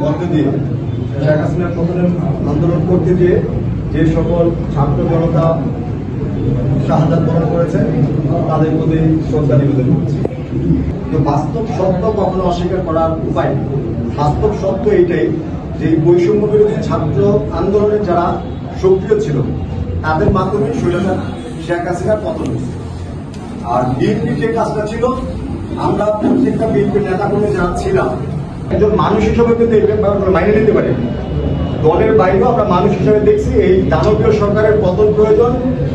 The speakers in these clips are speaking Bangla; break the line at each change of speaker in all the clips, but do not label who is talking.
মধ্যে দিয়ে শেখ হাসিনার পতনের আন্দোলন করতে গিয়ে যে সকল ছাত্র জনতা শাহাদাত বরণ করেছে তাদের প্রতি শ্রদ্ধা নিবেদন করছি। তো বাস্তব সত্য কখনো অস্বীকার করার উপায় নেই। বাস্তব সত্য এইটাই যে বৈষম্য বিরোধী ছাত্র আন্দোলনের যারা সক্রিয় ছিল তাদের মাধ্যমে স্বৈরাচার শেখ হাসিনার পতন হয়েছে। আর বিএনপি যে কাজটা ছিল, আমরা প্রত্যেকটা বিএনপির নেতা কর্মী যারা ছিলাম একজন মানুষ হিসেবে কিন্তু এই ব্যাপারগুলো মাইনে নিতে পারি। দলের বাইরেও আমরা মানুষ হিসেবে দেখছি এই দানবীয় সরকারের পতন প্রয়োজন।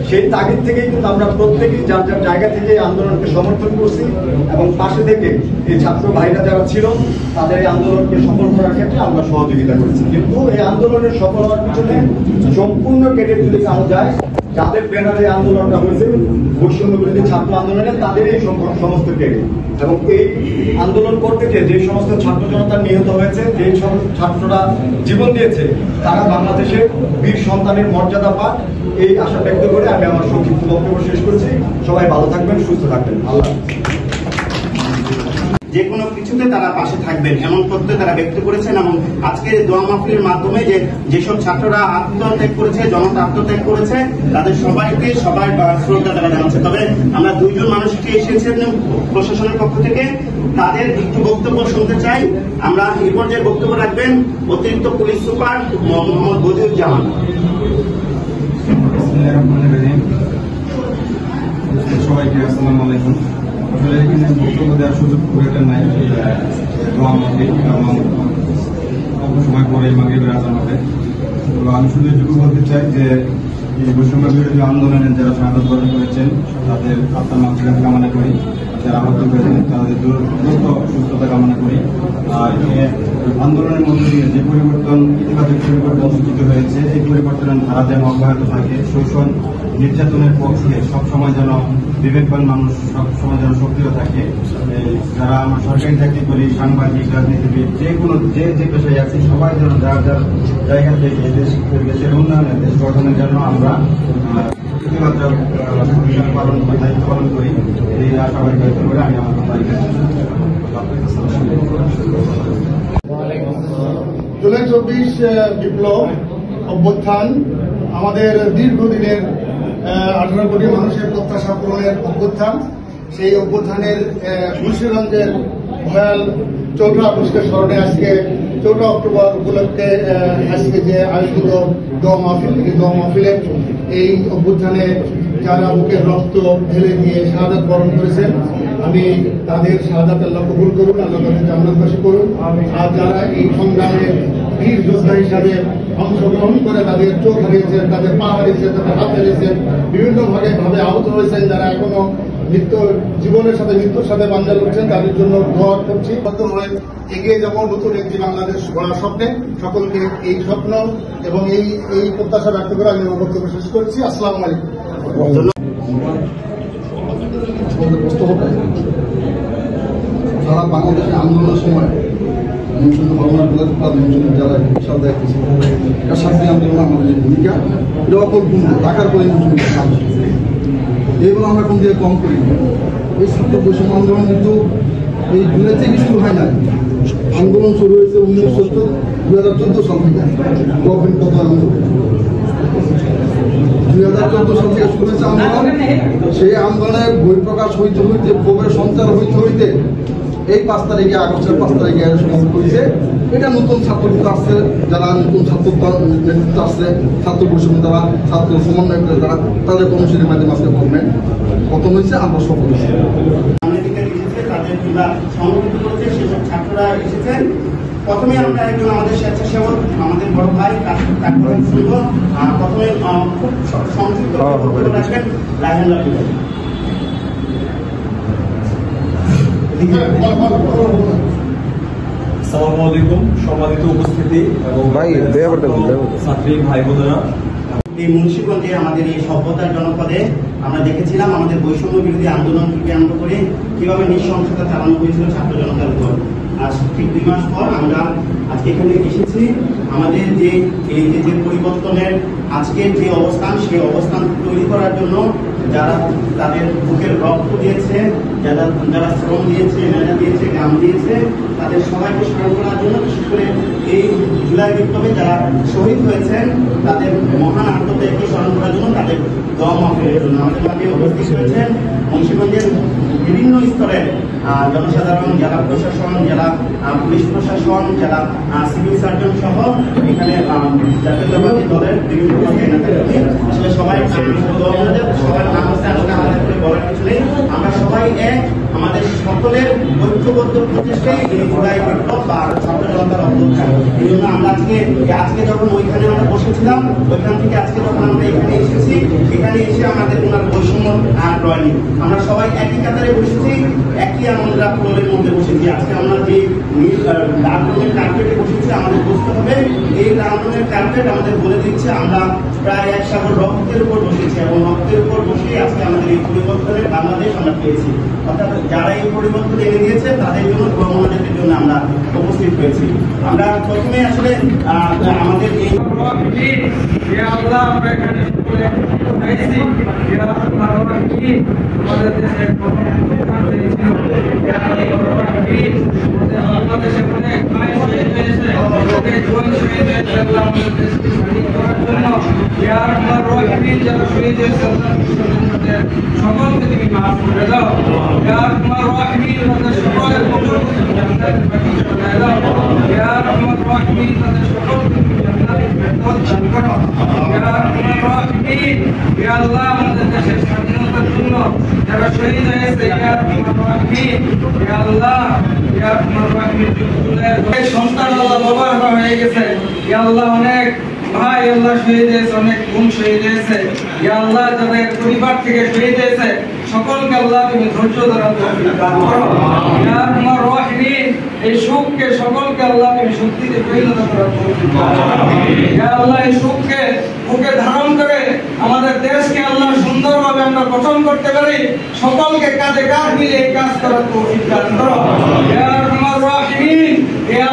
সেই তাগিদ থেকেই কিন্তু আমরা প্রত্যেকেই যার যার জায়গা থেকে আন্দোলনকে সমর্থন করছি এবং পাশে থেকে এই ছাত্র ভাইরা যারা ছিল তাদের এই আন্দোলনকে সফল করার ক্ষেত্রে আমরা সহযোগিতা করেছি। কিন্তু এই আন্দোলনের সফল হওয়ার পিছনে সম্পূর্ণ কেটে যদি কারো যায়, যাদের ব্যানারে আন্দোলনটা হয়েছে বৈষম্য বিরোধী ছাত্র আন্দোলনে, তাদের এই সমস্ত কেটে এবং এই আন্দোলন করতে গিয়ে যে সমস্ত ছাত্র জনতা নিহত হয়েছে, যে ছাত্ররা জীবন দিয়েছে, তারা বাংলাদেশের বীর সন্তানের মর্যাদা পাক, এই আশা ব্যক্ত করে আমি আমার সংক্ষিপ্ত বক্তব্য শেষ করছি। সবাই ভালো থাকবেন, সুস্থ থাকবেন। আল্লাহ।
যে কোনো কিছুতে তারা পাশে থাকবেন এমন প্রত্যয় তারা ব্যক্ত করেছেন এবং আজকের দোয়া মাহফিলের মাধ্যমে যেসব ছাত্ররা আত্মত্যাগ করেছে, জনতা আত্মত্যাগ করেছে, তাদের সবাইকে শ্রদ্ধা তারা জানাচ্ছে। তবে আমরা দুইজন মানুষকে এসেছেন প্রশাসনের পক্ষ থেকে, তাদের একটু বক্তব্য শুনতে চাই। আমরা এই পর্যায়ে বক্তব্য রাখবেন অতিরিক্ত পুলিশ সুপার মোহাম্মদ বদিউজ্জামান।
সবাইকে আসসালামু আলাইকুম। আসলে এখানে বক্তব্য দেওয়ার সুযোগ খুব একটা নাই, অল্প সময় পরে মাগরিবের আজান হবে। তো আমি শুধু এটুকু বলতে চাই যে এই বৈষম্য বিরোধী আন্দোলনের যারা শাহাদাত বরণ করেছেন তাদের আত্মার মাগফিরাত কামনা করি, যারা আহত হয়েছেন তাদের দ্রুত সুস্থতা কামনা করি। আর আন্দোলনের মধ্যে দিয়ে যে পরিবর্তন, ইতিবাচক পরিবর্তন সূচিত হয়েছে, এই পরিবর্তনের ধারা যেন অব্যাহত থাকে। শোষণ নির্যাতনের পক্ষে সবসময় যেন বিবেকবান মানুষ সবসময় যেন সক্রিয় থাকে। যারা আমরা সরকারি চাকরি করি, সাংবাদিক, রাজনীতিবিদ, যে পেশায় আছি, সবাই যেন যার যার জায়গা থেকে দেশের উন্নয়নে, দেশ গঠনের জন্য আমরা ইতিবাচক দায়িত্ব পালন করি। এই আশাবাদী ব্যক্ত করে আমি আমার কথা
জুলাই 24 বিপ্লব অভ্যুত্থান আমাদের দীর্ঘদিনের 18 কোটি মানুষের প্রত্যাশা পূরণের অভ্যুত্থান। সেই অভ্যুত্থানের মুন্সিগঞ্জের ভয়াল 4টা আগস্টের স্মরণে আজকে 4 অক্টোবর উপলক্ষে আজকে যে আয়োজিত দোয়া মাহফিল, থেকে দোয়া মাহফিলে এই অভ্যুত্থানে যারা বুকের রক্ত ঢেলে দিয়ে শাহাদাত বরণ করেছেন, আমি তাদের শাহাদাত আল্লাহ কবুল করুন, আল্লাহ তাদের জান্নাতবাসী করুন। আর যারা এই সংগ্রামে বীর যোদ্ধা হিসাবে অংশগ্রহণ করে তাদের চোখ হারিয়েছেন, তাদের পা হারিয়েছেন, তাদের হাত হারিয়েছেন, বিভিন্ন ভাবে আহত হয়েছেন, যারা এখনো জীবনের সাথে মৃত্যুর সাথে বাঞ্জা করছেন, তাদের জন্য দোয়া করছি। এগিয়ে যাব নতুন একটি বাংলাদেশ গড়ার স্বপ্নে। সকলকে এই স্বপ্ন এবং এই প্রত্যাশা ব্যক্ত করে আমি আমার বক্তব্য শেষ করছি। আসসালামু আলাইকুম।
সারা বাংলাদেশের আন্দোলনের সময় যারা বিশাল দায়িত্ব ছিল, শান্তি আন্দোলন আমাদের ভূমিকা এটা অপূর্ণ টাকার করে এগুলো আমরা কোন দিয়ে কম করি। এই ছাত্র বৈষম্য আন্দোলন কিন্তু এই জুলাই থেকে শুরু হয় না, আন্দোলন শুরু হয়েছে 2014 সাল থেকে। গভর্নমেন্ট কত আন্দোলন 2014 সাল থেকে শুরু হয়েছে আন্দোলন। সেই আন্দোলনে বই প্রকাশ হইতে হইতে, ক্ষোভের সঞ্চার হইতে হইতে এই 5 তারিখে, আগস্টের 5 তারিখে সমাপ্ত করেছে। এটা নতুন ছাত্রগুলো আসছে, যারা নতুন ছাত্র নেতৃত্ব আসছে, ছাত্র বৈষম্য দ্বারা, ছাত্র সমন্বয় করে যারা তাদের কর্মসূচির মাধ্যমে আজকে গভর্নমেন্ট পতন হয়েছে, আমরা সফল হয়েছি।
প্রথমে আমরা একজন আমাদের স্বেচ্ছাসেবক, আমাদের বড় ভাই, তারপরে শুনবো। প্রথমে খুব সংক্ষিপ্ত রাখবেন রায়হান রাফি ভাই।
আসসালামু আলাইকুম সম্মানিত উপস্থিতি এবং ছাত্রী ভাই বোনেরা।
এই মুন্সিগঞ্জে আমাদের এই সভ্যতার জনপদে আমরা দেখেছিলাম আমাদের বৈষম্য বিরোধী আন্দোলনকে কেন্দ্র করে কিভাবে নৃশংসতা চালানো হয়েছিল ছাত্র জনতার উপর। আজ ঠিক 2 মাস পর আমরা আজকে এখানে এসেছি। আমাদের যে পরিবর্তনের আজকের যে অবস্থান, সেই অবস্থান তৈরি করার জন্য যারা তাদের বুকের রক্ত দিয়েছে, যারা শ্রম দিয়েছে, মেধা দিয়েছে, গাম দিয়েছে, তাদের সবাইকে স্মরণ করার জন্য বিশেষ করে বিপ্লবে যারা শহীদ হয়েছেন তাদের মহান আত্মত্যাগকে স্মরণ করার জন্য তাদের দোয়া মাহফিলের জন্য আমাদের মাঝে উপস্থিত হয়েছেন মুন্সিগঞ্জের বিভিন্ন স্তরের জনসাধারণ, জেলা প্রশাসন, জেলা পুলিশ প্রশাসন, জেলা সিভিল সার্জন সহ এখানে জাতীয়তাবাদী দলের বিভিন্ন আসলে সবাই সবার নাম হচ্ছে আসলে আমাদের বলার কিছু নেই। আমরা সবাই এক, আমাদের সকলের ঐক্যবদ্ধ প্রচেষ্টায় এই জুলাই বিপ্লব বা ছাত্র জনতার অভ্যুত্থান। এই জন্য আমরা আজকে যখন ওইখানে আমরা বসেছিলাম, ওইখান থেকে আজকে যখন আমরা এখানে এসেছি, এখানে এসে আমাদের ওনার বৈষম্য রয়নি, আমরা সবাই একই কাতারে বসেছি, একই আমরা ফ্লোরের মধ্যে বসেছি। আজকে আমরা যে লাল রঙের কার্পেটে বসেছি, আমাদের বুঝতে হবে এই লাল রঙের কার্পেট আমাদের বলে দিচ্ছে আমরা প্রায় 1 সাগর রক্তের উপর বসেছি এবং রক্তের উপর বসেই আজকে আমাদের এই পরিবর্তনের বাংলাদেশ আমরা পেয়েছি। অর্থাৎ যারা এই পরিবর্তন এনে দিয়েছে তাদের জন্য কর্মনাদের জন্য আমরা উপস্থিত হয়েছি। আমরা প্রথমে আসলে আমাদের এই
সকলকে তুমি মাফ করে দাও। তোমার রাহিমিন তাদের সকলের কবরকে জান্নাতে পাঠিয়ে দাও। তোমার রাহিমিন তাদের সকলকে তুমি জান্নাতে দান করো। তোমার রাহিমিন আল্লাহ আমাদের দেশের স্বাধীনতার জন্য যারা শহীদ হয়েছে, তোমার রাহিমিন আল্লাহ তোমার রাহিমিন সন্তান আল্লাহ বাবা হয়ে গেছে, আল্লাহ অনেক ভাই আল্লাহ শহীদ হয়েছে, অনেক বোন শহীদ হয়েছে, আল্লাহ যাদের পরিবার থেকে শহীদ হয়েছে সকলকে আল্লাহ তুমি ধৈর্য ধরা তৌফিক দান করো। তোমার রাহিমিন এই সুখকে সকলকে আল্লাহ তুমি শক্তিতে পরিণত করার তৌফিক দান করো। আল্লাহ এই সুখকে বুকে ধারণ করে আমাদের দেশকে আল্লাহ সুন্দরভাবে আমরা গঠন করতে পারি, সকলকে কাঁধে কাঁধ মিলে এই কাজ করার তৌফিক দান করো। তোমার রাহিমিন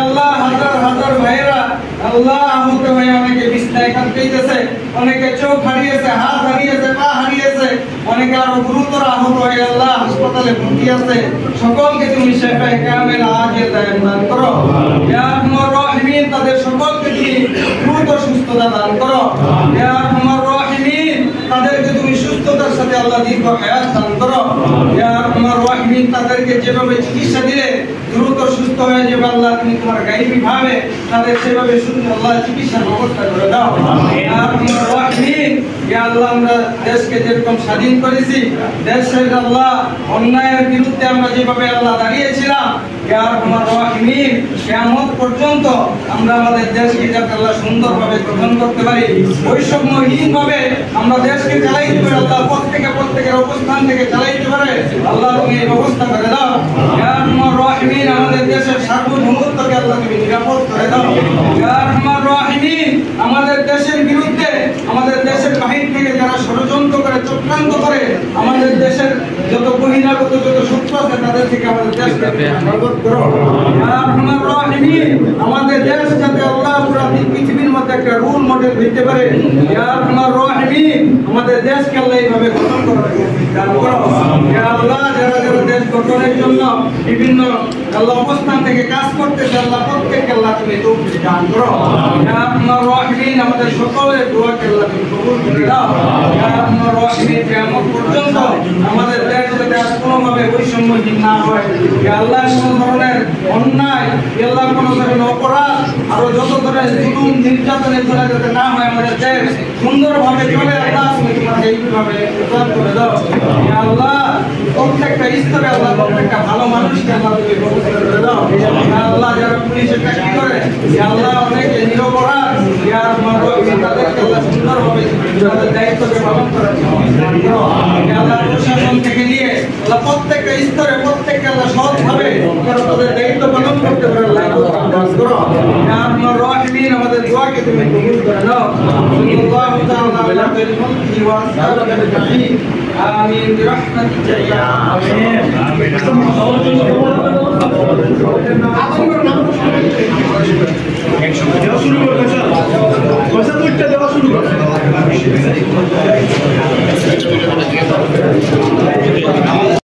আল্লাহ হাজার হাজার ভাইয়েরা আল্লাহ আহত হয়ে অনেকে বিছনায় কাঁদতেছে, অনেকে চোখ হারিয়েছে, হাত হারিয়েছে, পা হারিয়েছে, অনেকে আরো গুরুতর আহত হয়ে আল্লাহ হাসপাতালে ভর্তি আছে, সকলকে তুমি শিফায়ে কামিল আজিল দান করো। ইয়া আরহামার রাহিমিন তাদের সকলকে তুমি দ্রুত সুস্থতা দান করো। ইয়া আরহামার রাহিমিন তাদেরকে তুমি সুস্থতার সাথে আল্লাহ দীর্ঘ হায়াত দান করো। ইয়া আরহামার রাহিমিন তাদেরকে যেভাবে চিকিৎসা দিলে দ্রুত সুস্থ হয়ে যাবে আল্লাহ তুমি তোমার গায়বী ভাবে তাদের সেভাবে সুন্দর আল্লাহ চিকিৎসার ব্যবস্থা করে দাও। ইয়া আরহামার রাহিমিন ইয়া আল্লাহ আমরা দেশকে যেরকম স্বাধীন করেছি, দেশের আল্লাহ অন্যায়ের বিরুদ্ধে আমরা যেভাবে আল্লাহ দাঁড়িয়েছিলাম, ইয়া আরহামার রাহিমিন কিয়ামত পর্যন্ত আমরা আমাদের দেশকে যাতে আল্লাহ সুন্দরভাবে গ্রহণ করতে পারি, বৈষম্যহীনভাবে আমরা দেশকে চালাইতে পারি, আল্লাহ প্রত্যেকের অবস্থান থেকে চালাইতে পারে আল্লাহ তুমি এই ব্যবস্থা করে দাও। ইয়া আরহামার রাহিমিন আমাদের দেশের সার্বভৌমত্বকে আল্লাহ তুমি নিরাপদ করে দাও। ইয়া আরহামার রাহিমিন আমাদের দেশের বিরুদ্ধে, আমাদের দেশের বাহির থেকে যারা ষড়যন্ত্র করে, চক্রান্ত করে আমাদের দেশের যত বহিরাগত যত শত্রু আছে তাদের থেকে আমাদের দেশকে নিরাপদ করো। ইয়া আরহামার রাহিমিন আমাদের দেশ যাতে আল্লাহ পুরো পৃথিবীর মধ্যে একটা রোল মডেল হইতে পারে, ইয়া আরহামার রাহিমিন আমাদের দেশকে আল্লাহ এইভাবে গঠন করার তৌফিক দান করো। ইয়া আল্লাহ যারা যারা দেশ গঠনের জন্য বিভিন্ন আল্লাহ অবস্থান থেকে কাজ করতেছে আল্লাহ প্রত্যেককে আল্লাহ তুমি তৌফিক দান করো। ইয়া আরহামার রাহিমিন আমাদের সকলের দোয়াকে আল্লাহ তুমি কবুল করে দাও। ইয়া আরহামার রাহিমিন কিয়ামত পর্যন্ত আমাদের দেশ যাতে আর কোনোভাবে বৈষম্যহীন না হয়, ইয়া আল্লাহ কোনো ধরনের অন্যায়, ইয়া আল্লাহ কোনো ধরনের অপরাধ আরো যত ধরনের জুলুম নির্যাতনের জন্য যাতে না হয়, আমাদের দেশ সুন্দরভাবে চলে আল্লাহ তুমি তোমার এইভাবে প্রদান করে দাও। ইয়া আল্লাহ প্রত্যেকটা স্তরে আল্লাহ প্রত্যেকটা ভালো মানুষকে আল্লাহ তুমি ব্যবস্থা করে দাও। ইয়া আল্লাহ যারা পুলিশের চাকরি করে, ইয়া আল্লাহ অনেকে নিরপরাধ, ইয়া আরহামার রাহিমিন তাদেরকে আল্লাহ সুন্দরভাবে তাদের দায়িত্বকে পালন করার তৌফিক দান করো। ইয়া আল্লাহ প্রশাসন থেকে নিয়ে আল্লাহ প্রত্যেকটা স্তরে প্রত্যেককে আল্লাহ সৎভাবে তাদের দায়িত্ব পালন করতে পারে আল্লাহ দান করো। ইয়া আরহামার রাহিমিন আমাদের দোয়াকে তুমি কবুল করে নাও। সাল্লাল্লাহু তাআলা আলা মুহাম্মাদিন ওয়া আসহাবিহি আজমাইন। আমিন বিরহমাতিকা ইয়া আমিন।